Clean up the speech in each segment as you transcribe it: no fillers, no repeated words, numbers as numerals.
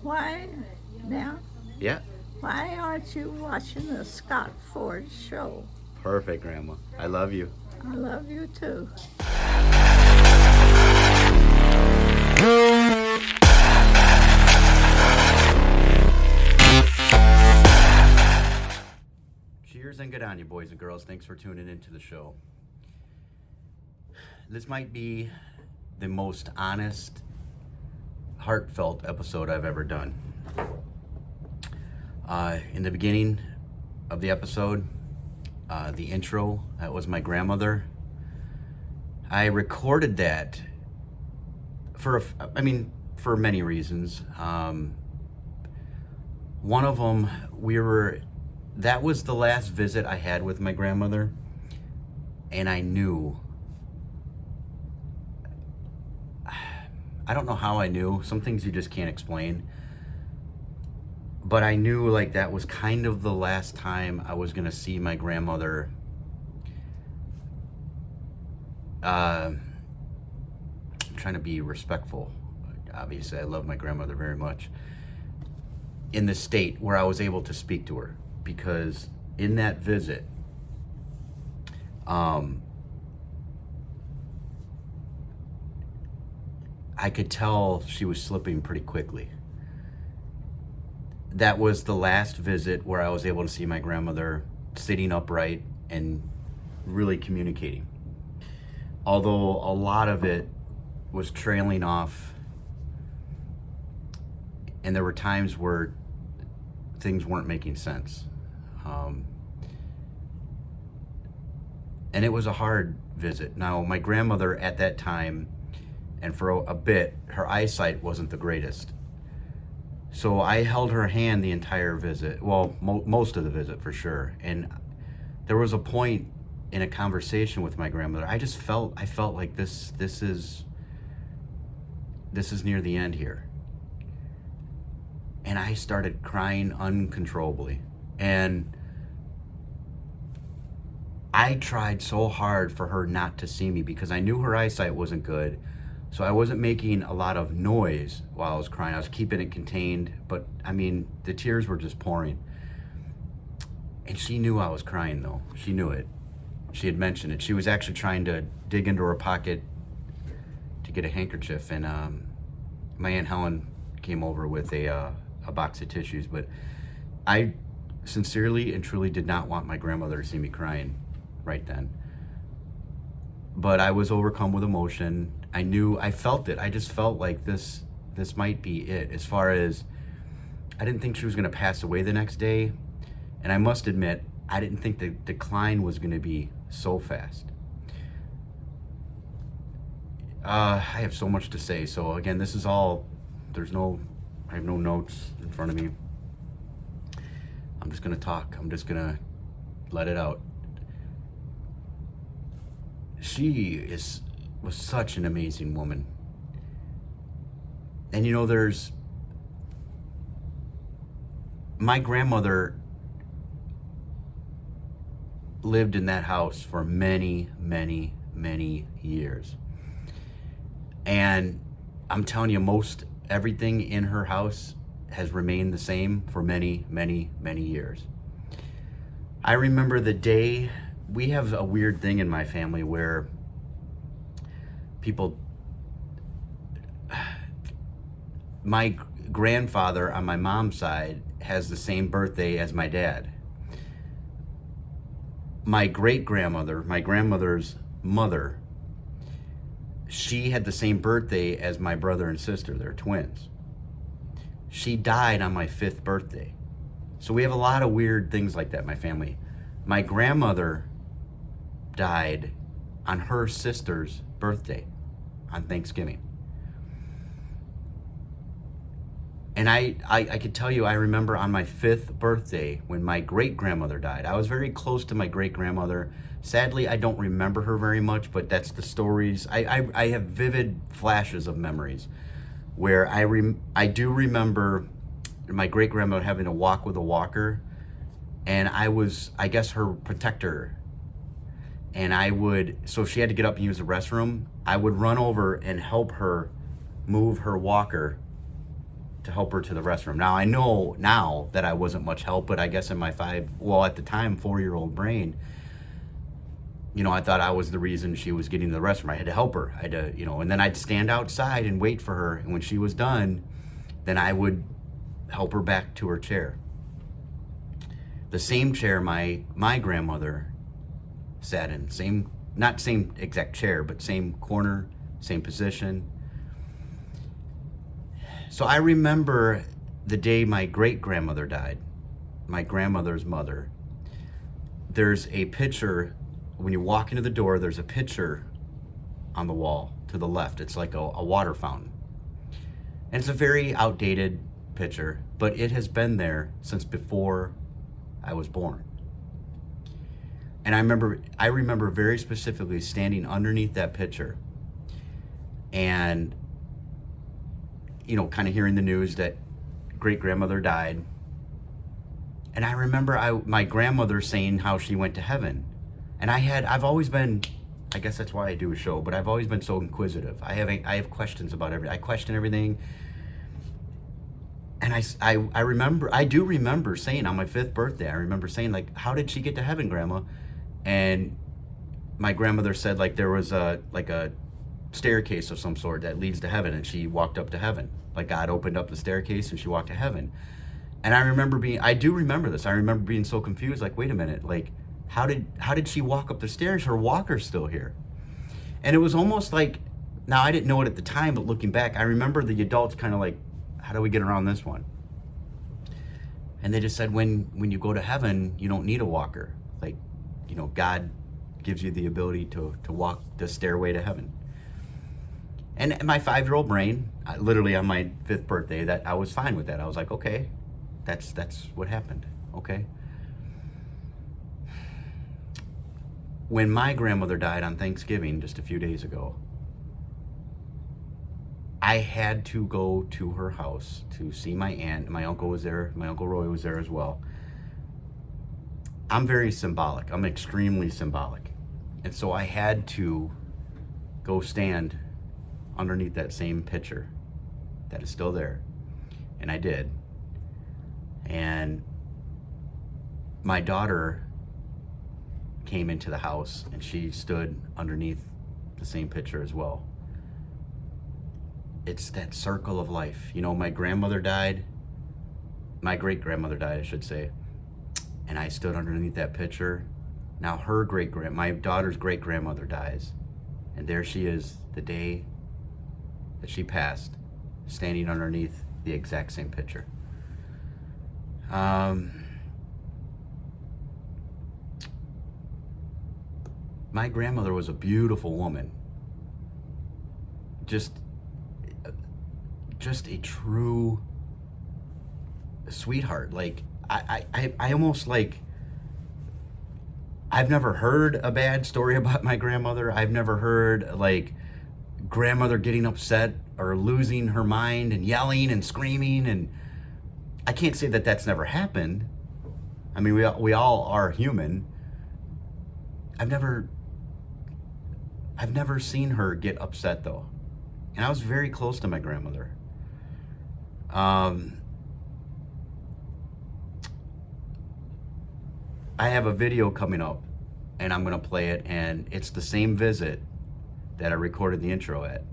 Why now? Yeah. Why aren't you watching the Scott Ford show? Perfect, Grandma. I love you. I love you too. Cheers and good on you, boys and girls. Thanks for tuning into the show. This might be the most honest, heartfelt episode I've ever done. In the beginning of the episode, the intro, that was my grandmother. I recorded that for many reasons. One of them, that was the last visit I had with my grandmother, and I knew, I don't know how I knew, some things you just can't explain, but I knew like that was kind of the last time I was gonna see my grandmother. I'm trying to be respectful. Obviously, I love my grandmother very much. In the state where I was able to speak to her, because in that visit, I could tell she was slipping pretty quickly. That was the last visit where I was able to see my grandmother sitting upright and really communicating. Although a lot of it was trailing off, and there were times where things weren't making sense. And it was a hard visit. Now, my grandmother at that time, and for a bit, her eyesight wasn't the greatest. So I held her hand the entire visit. Well, most of the visit for sure. And there was a point in a conversation with my grandmother, I felt like this is near the end here. And I started crying uncontrollably. And I tried so hard for her not to see me because I knew her eyesight wasn't good. So I wasn't making a lot of noise while I was crying. I was keeping it contained, but I mean, the tears were just pouring. And she knew I was crying though. She knew it. She had mentioned it. She was actually trying to dig into her pocket to get a handkerchief, and my Aunt Helen came over with a box of tissues, but I sincerely and truly did not want my grandmother to see me crying right then. But I was overcome with emotion. I felt it. I just felt like this might be it. As far as, I didn't think she was gonna pass away the next day. And I must admit, I didn't think the decline was gonna be so fast. I have so much to say. So again, this is all, I have no notes in front of me. I'm just gonna talk. I'm just gonna let it out. She was such an amazing woman. And you know, my grandmother lived in that house for many, many, many years. And I'm telling you, most everything in her house has remained the same for many, many, many years. I remember the day, we have a weird thing in my family where my grandfather on my mom's side has the same birthday as my dad. My great-grandmother, my grandmother's mother, she had the same birthday as my brother and sister. They're twins. She died on my 5th birthday. So we have a lot of weird things like that in my family. My grandmother died on her sister's birthday on Thanksgiving. And I could tell you, I remember on my 5th birthday when my great-grandmother died. I was very close to my great-grandmother. Sadly, I don't remember her very much, but that's the stories. I have vivid flashes of memories where I do remember my great-grandmother having to walk with a walker, and I was, I guess, her protector. And so if she had to get up and use the restroom, I would run over and help her move her walker to help her to the restroom. Now I know now that I wasn't much help, but I guess in my at the time 4-year-old brain, I thought I was the reason she was getting to the restroom. I had to help her. I had to, and then I'd stand outside and wait for her. And when she was done, then I would help her back to her chair. The same chair my grandmother sat in, not same exact chair, but same corner, same position. So I remember the day my great-grandmother died, my grandmother's mother. There's a picture, when you walk into the door, there's a picture on the wall to the left. It's like a water fountain. And it's a very outdated picture, but it has been there since before I was born. And I remember very specifically standing underneath that picture and, kind of hearing the news that great-grandmother died. And I remember my grandmother saying how she went to heaven. And I've always been, I guess that's why I do a show, but I've always been so inquisitive. I have questions about everything. I question everything. And I do remember saying on my 5th birthday, I remember saying, like, how did she get to heaven, Grandma? And my grandmother said, like, there was a staircase of some sort that leads to heaven, and she walked up to heaven. Like, God opened up the staircase and she walked to heaven. And I do remember this. I remember being so confused, like, wait a minute, like, how did she walk up the stairs? Her walker's still here. And it was almost like, now I didn't know it at the time, but looking back, I remember the adults kind of like, how do we get around this one? And they just said, when you go to heaven, you don't need a walker. Like, God gives you the ability to walk the stairway to heaven. And my 5-year-old brain, literally on my 5th birthday, that I was fine with that. I was like, okay, that's what happened. Okay. When my grandmother died on Thanksgiving just a few days ago, I had to go to her house to see my aunt. My uncle was there. My Uncle Roy was there as well. I'm very symbolic. I'm extremely symbolic. And so I had to go stand underneath that same picture that is still there. And I did. And my daughter came into the house and she stood underneath the same picture as well. It's that circle of life. My grandmother died, my great-grandmother died, I should say, and I stood underneath that picture. Now my daughter's great-grandmother dies, and there she is the day that she passed, standing underneath the exact same picture. My grandmother was a beautiful woman. Just a true sweetheart. Like, I almost, like, I've never heard a bad story about my grandmother. I've never heard, like, grandmother getting upset or losing her mind and yelling and screaming, and I can't say that that's never happened. I mean, we all are human. I've never seen her get upset, though. And I was very close to my grandmother. I have a video coming up, and I'm going to play it, and it's the same visit that I recorded the intro at.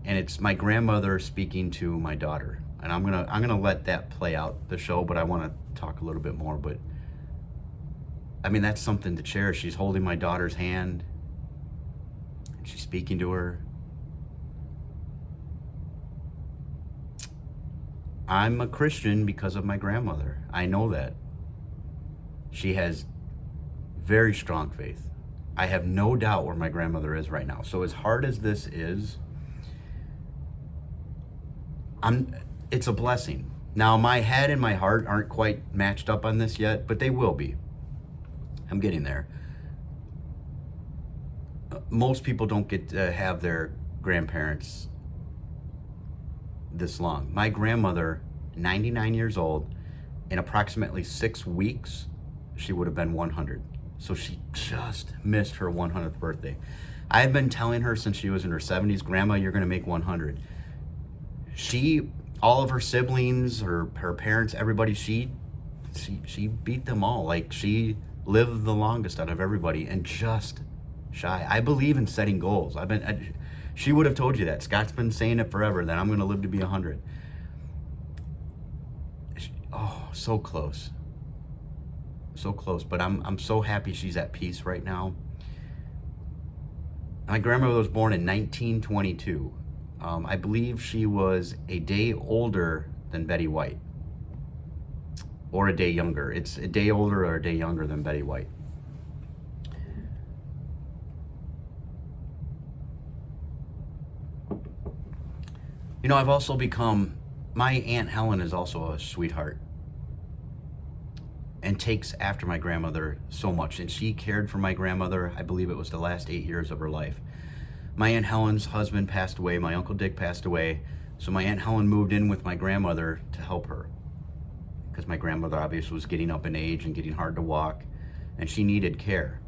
And it's my grandmother speaking to my daughter. And I'm going to let that play out the show, but I want to talk a little bit more. But I mean, that's something to cherish. She's holding my daughter's hand, and she's speaking to her. I'm a Christian because of my grandmother. I know that. She has very strong faith. I have no doubt where my grandmother is right now. So as hard as this is, it's a blessing. Now, my head and my heart aren't quite matched up on this yet, but they will be. I'm getting there. Most people don't get to have their grandparents this long. My grandmother, 99 years old, in approximately 6 weeks, she would have been 100. So she just missed her 100th birthday. I've been telling her since she was in her 70s, Grandma, you're going to make 100. She all of her siblings, her parents, everybody, she beat them all. Like, she lived the longest out of everybody, and just shy. I believe in setting goals. She would have told you that. Scott's been saying it forever, that I'm going to live to be 100. Oh, so close. So close. But I'm so happy she's at peace right now. My grandmother was born in 1922. I believe she was a day older than Betty White. Or a day younger. It's a day older or a day younger than Betty White. You know, I've also become, my Aunt Helen is also a sweetheart and takes after my grandmother so much. And she cared for my grandmother, I believe it was the last 8 years of her life. My Aunt Helen's husband passed away, my Uncle Dick passed away, so my Aunt Helen moved in with my grandmother to help her. Because my grandmother obviously was getting up in age and getting hard to walk, and she needed care.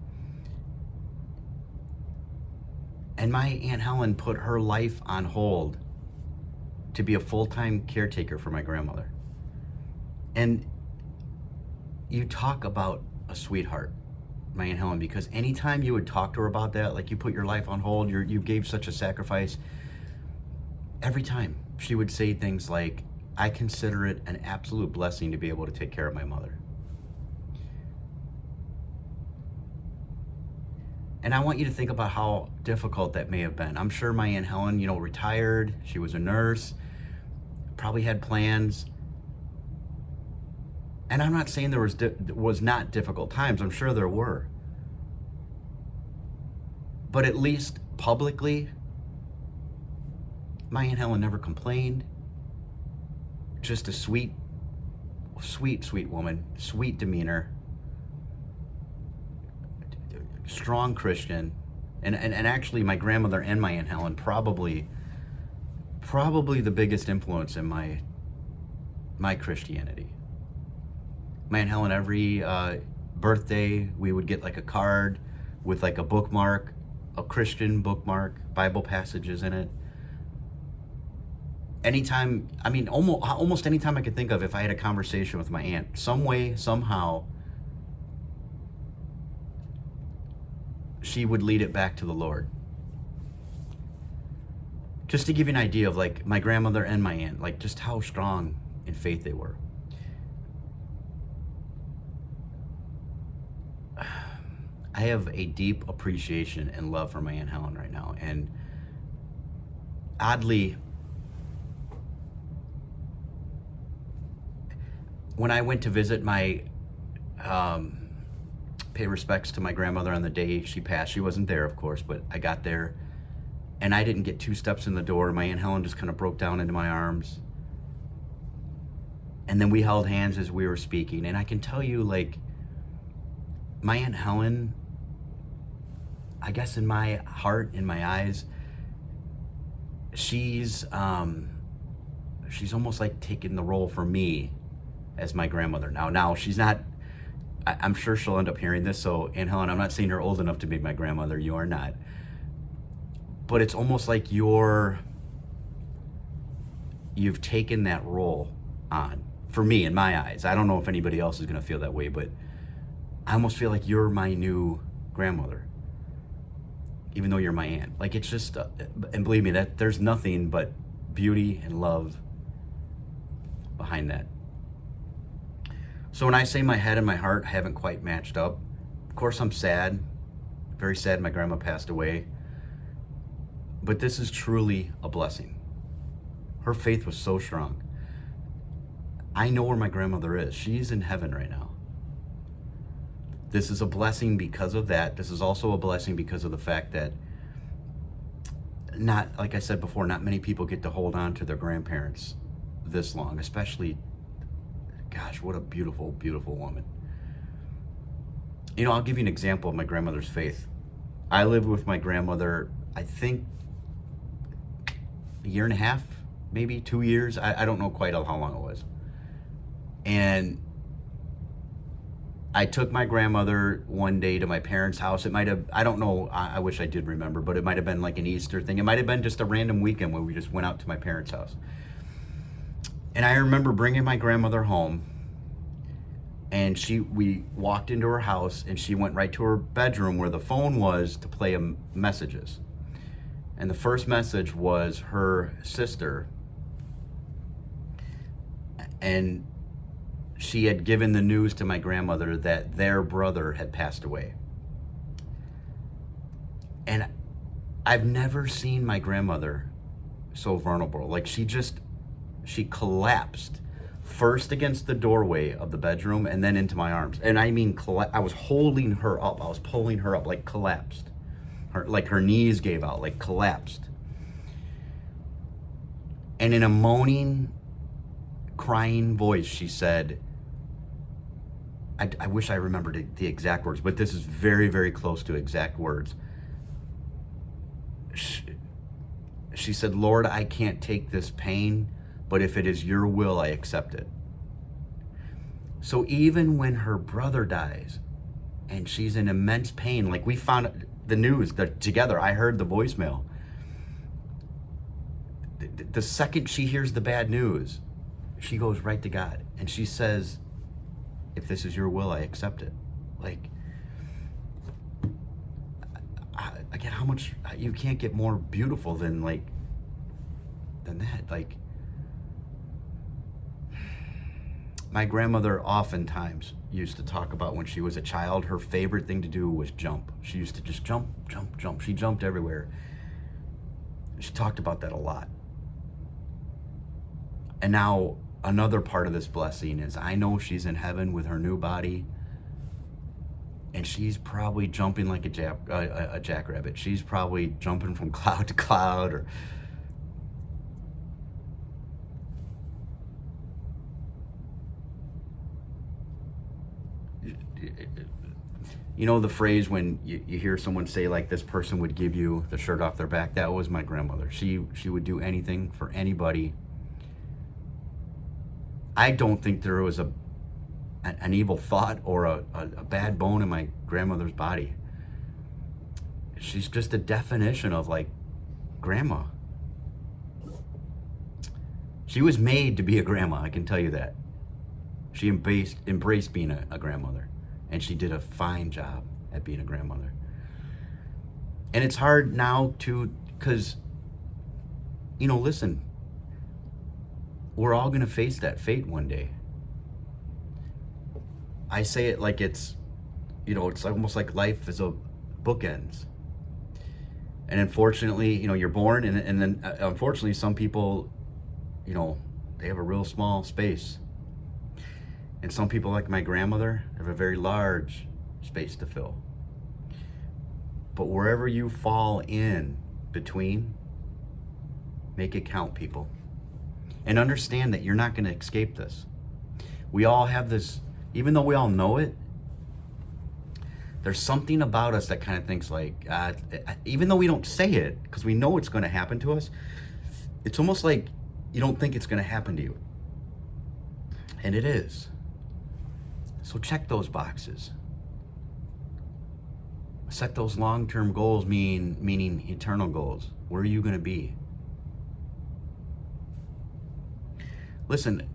And my Aunt Helen put her life on hold to be a full-time caretaker for my grandmother. And you talk about a sweetheart, my Aunt Helen, because anytime you would talk to her about that, like, you put your life on hold, you gave such a sacrifice, every time she would say things like, I consider it an absolute blessing to be able to take care of my mother. And I want you to think about how difficult that may have been. I'm sure my Aunt Helen, retired, she was a nurse, probably had plans. And I'm not saying there was not difficult times. I'm sure there were. But at least publicly, my Aunt Helen never complained. Just a sweet, sweet, sweet woman, sweet demeanor, strong Christian. And actually, my grandmother and my Aunt Helen probably the biggest influence in my Christianity. My Aunt Helen, every birthday, we would get like a card with like a bookmark, a Christian bookmark, Bible passages in it. Anytime, almost anytime I could think of, if I had a conversation with my aunt, some way, somehow, she would lead it back to the Lord. Just to give you an idea of like my grandmother and my aunt, like just how strong in faith they were. I have a deep appreciation and love for my Aunt Helen right now. And oddly, when I went to visit pay respects to my grandmother on the day she passed, she wasn't there, of course, but I got there and I didn't get 2 steps in the door. My Aunt Helen just kind of broke down into my arms. And then we held hands as we were speaking. And I can tell you, like, my Aunt Helen, I guess in my heart, in my eyes, she's almost like taking the role for me as my grandmother. Now she's not, I'm sure she'll end up hearing this, so Aunt Helen, I'm not saying you're old enough to be my grandmother, you are not. But it's almost like you've taken that role on, for me, in my eyes. I don't know if anybody else is gonna feel that way, but I almost feel like you're my new grandmother, even though you're my aunt. Like, it's just, and believe me, that there's nothing but beauty and love behind that. So when I say my head and my heart haven't quite matched up, of course I'm sad, very sad my grandma passed away, but this is truly a blessing. Her faith was so strong. I know where my grandmother is. She's in heaven right now. This is a blessing because of that. This is also a blessing because of the fact that, not, like I said before, not many people get to hold on to their grandparents this long, especially, gosh, what a beautiful, beautiful woman. I'll give you an example of my grandmother's faith. I lived with my grandmother, I think, a year and a half, maybe 2 years. I don't know quite how long it was. And I took my grandmother one day to my parents' house. It might have, I don't know, I wish I did remember, but it might have been like an Easter thing. It might have been just a random weekend where we just went out to my parents' house. And I remember bringing my grandmother home, and we walked into her house, and she went right to her bedroom where the phone was to play messages. And the first message was her sister, and she had given the news to my grandmother that their brother had passed away. And I've never seen my grandmother so vulnerable. Like, she collapsed first against the doorway of the bedroom and then into my arms. And I mean, I was holding her up. I was pulling her up, like collapsed. Like her knees gave out, like collapsed. And in a moaning, crying voice, she said, I wish I remembered the exact words, but this is very, very close to exact words. She said, "Lord, I can't take this pain, but if it is your will, I accept it." So even when her brother dies and she's in immense pain, like we found the news together, I heard the voicemail. The second she hears the bad news, she goes right to God and she says, "If this is your will, I accept it." Like, again, how much, you can't get more beautiful than that. Like, my grandmother oftentimes used to talk about when she was a child, her favorite thing to do was jump. She used to just jump, jump, jump. She jumped everywhere. She talked about that a lot. And now another part of this blessing is I know she's in heaven with her new body, and she's probably jumping like a jackrabbit. She's probably jumping from cloud to cloud, or you know the phrase when you hear someone say, like, this person would give you the shirt off their back? That was my grandmother. She would do anything for anybody. I don't think there was an evil thought or a bad bone in my grandmother's body. She's just a definition of, like, grandma. She was made to be a grandma, I can tell you that. She embraced being a grandmother, and she did a fine job at being a grandmother. And it's hard now because, listen, we're all going to face that fate one day. I say it like it's almost like life is a bookends. And unfortunately, you're born, and then unfortunately some people, they have a real small space. And some people, like my grandmother, have a very large space to fill. But wherever you fall in between, make it count, people. And understand that you're not going to escape this. We all have this, even though we all know it, there's something about us that kind of thinks like, even though we don't say it, because we know it's going to happen to us, it's almost like you don't think it's going to happen to you. And it is. So check those boxes. Set those long-term goals, meaning eternal goals. Where are you going to be? Listen,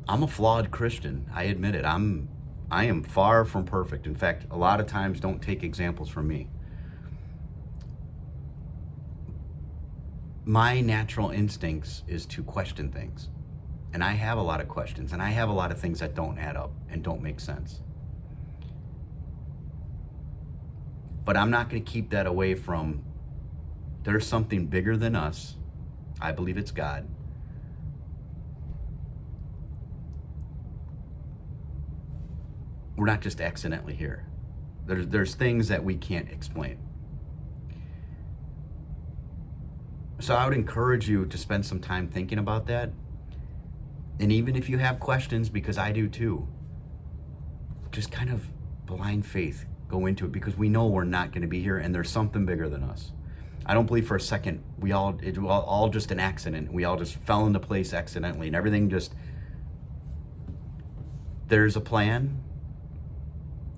I'm a flawed Christian. I admit it. I am far from perfect. In fact, a lot of times don't take examples from me. My natural instincts is to question things. And I have a lot of questions, and I have a lot of things that don't add up and don't make sense. But I'm not going to keep that away from, there's something bigger than us. I believe it's God. We're not just accidentally here. There's things that we can't explain. So I would encourage you to spend some time thinking about that. And even if you have questions, because I do too, just kind of blind faith, go into it, because we know we're not going to be here and there's something bigger than us. I don't believe for a second it was all just an accident. We all just fell into place accidentally, and everything just, there's a plan,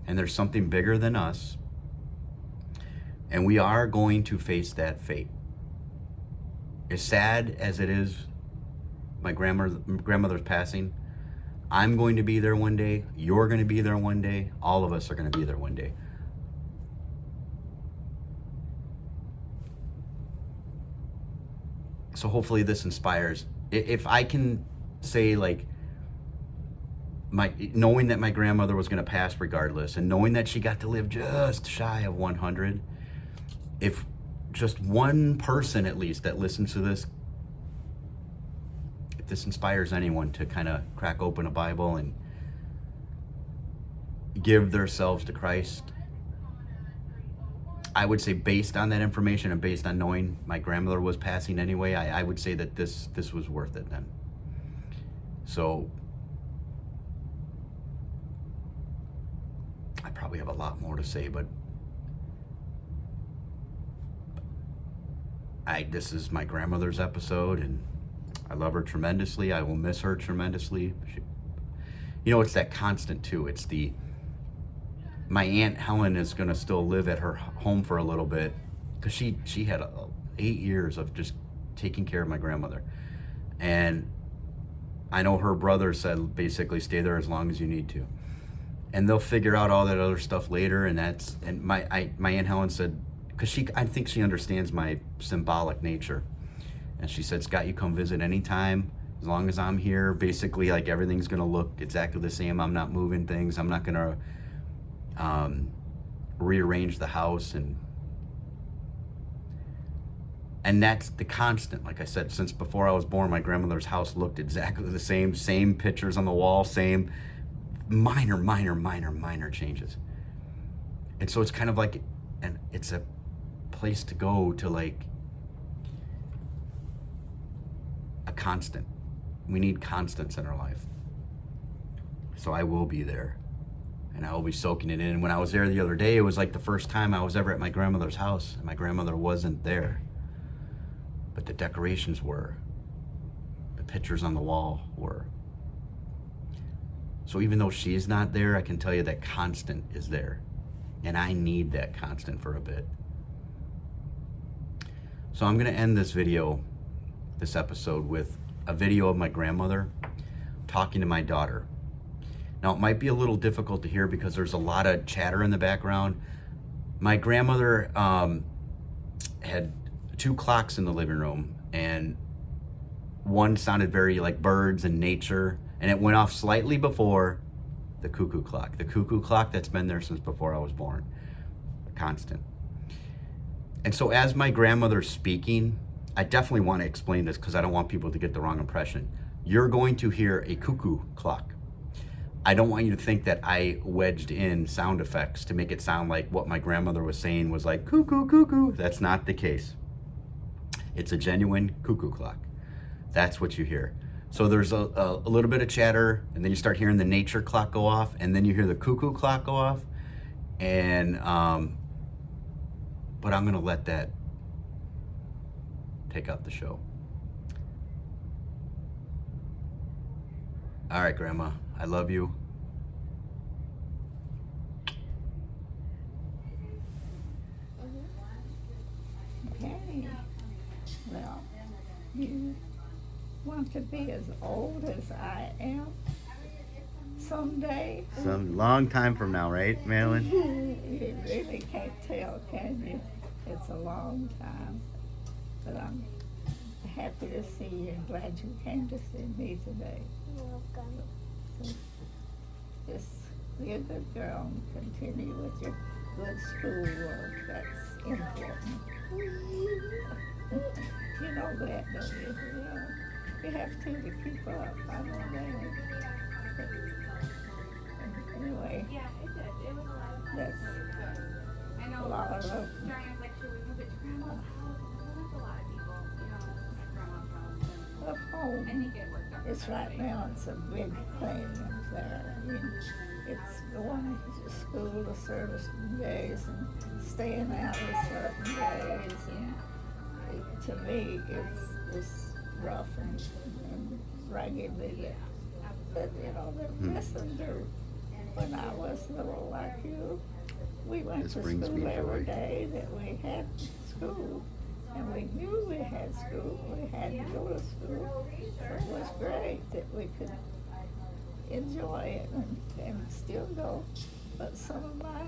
and there's something bigger than us, and we are going to face that fate. As sad as it is, my grandmother's passing. I'm going to be there one day. You're going to be there one day. All of us are going to be there one day. So hopefully this inspires. If I can say, like, knowing that my grandmother was going to pass regardless, and knowing that she got to live just shy of 100, if just one person at least that listens to this, if this inspires anyone to kind of crack open a Bible and give themselves to Christ, I would say, based on that information and based on knowing my grandmother was passing anyway, I would say that this was worth it then. So I probably have a lot more to say, but this is my grandmother's episode, and I love her tremendously. I will miss her tremendously. It's that constant too. It's my Aunt Helen is going to still live at her home for a little bit, because she had 8 years of just taking care of my grandmother. And I know her brother said basically stay there as long as you need to. And they'll figure out all that other stuff later. And my Aunt Helen said, because I think she understands my symbolic nature. And she said, Scott, you come visit anytime, as long as I'm here. Basically, like, everything's going to look exactly the same. I'm not moving things. I'm not going to rearrange the house. And that's the constant. Like I said, since before I was born, my grandmother's house looked exactly the same pictures on the wall, same minor changes. And so it's kind of like, and it's a place to go to, like, a constant. We need constants in our life. So I will be there, and I will be soaking it in. When I was there the other day, it was like the first time I was ever at my grandmother's house, and my grandmother wasn't there. But the decorations were. The pictures on the wall were. So even though she's not there, I can tell you that constant is there. And I need that constant for a bit. So I'm going to end this episode, with a video of my grandmother talking to my daughter. Now, it might be a little difficult to hear because there's a lot of chatter in the background. My grandmother had 2 clocks in the living room, and one sounded very like birds and nature, and it went off slightly before the cuckoo clock. The cuckoo clock that's been there since before I was born. Constant. And so as my grandmother's speaking, I definitely want to explain this because I don't want people to get the wrong impression. You're going to hear a cuckoo clock. I don't want you to think that I wedged in sound effects to make it sound like what my grandmother was saying was like cuckoo, cuckoo. That's not the case. It's a genuine cuckoo clock. That's what you hear. So there's a little bit of chatter, and then you start hearing the nature clock go off, and then you hear the cuckoo clock go off. And but I'm gonna let that take out the show. All right, Grandma, I love you. Okay. Well, you want to be as old as I am someday? Some long time from now, right, Marilyn? You really can't tell, can you? It's a long time. But I'm happy to see you and glad you came to see me today. You're welcome. So just be a good girl and continue with your good schoolwork. That's important. You know that, don't you? Yeah. You have to keep up. I know that. But anyway, Yeah, it did. It was a lot of fun. that's I know. a lot of love. Johnny was like, should we move it to Grandma's house? And that's a lot of people, at Grandma's house. Up And I home. think it worked out. It's right now, it's a big thing up there. I mean, it's going to school a certain days and staying out a certain days. And to me, it's rough and raggedy. But the lessons are, when I was little like you, we went This to brings school me every joy. day that we had school. And we knew we had school, we had to go to school. So it was great that we could enjoy it and still go. But some of my